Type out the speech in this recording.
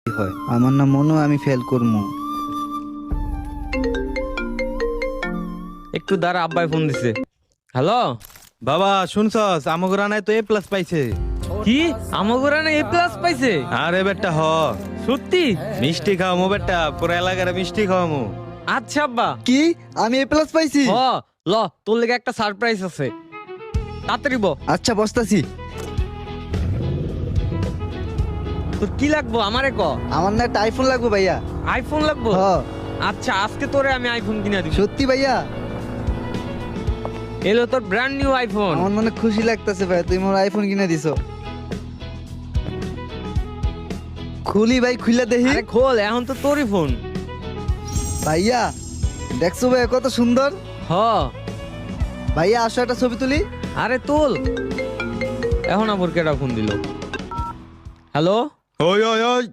হয় আমার না মনে হয় আমি ফেল করবো। একটু দাঁড়া, আব্বাই ফোন দিছে। হ্যালো বাবা শুনছস আমগরানায় তো A+ পাইছে। কি আমগোরানে A+ পাইছে? আরে বেটা হ সত্যি? মিষ্টি খাওয়ামু বেটা, পুরো এলাকার মিষ্টি খাওয়ামু। আচ্ছা আব্বা। কি আমি A+ পাইছি? হ, ল তোর লেগে একটা সারপ্রাইজ আছে, তাড়াতাড়ি ব। আচ্ছা বসতাছি। তোর কি লাগবো আমারে ক। আমার না একটা আইফোন লাগবে ভাইয়া। আইফোন লাগবো? হ। আচ্ছা আজকে তোরে আমি আইফোন কিনে দিব। সত্যি ভাইয়া? এলো তোর ব্র্যান্ড নিউ আইফোন। আমার মনে খুশি লাগতেছে ভাই, তুমি আমার আইফোন কিনে দিছো। খুলি ভাই, খুলে দেখি। আরে খোল, এখন তো তোরই ফোন। ভাইয়া দেখছো ভাইয়া কত সুন্দর। হ। ভাইয়া আসো একটা ছবি তুলি। আরে তোল। এখন আবার কেডা ফোন দিল? হ্যালো ওই ওই ওই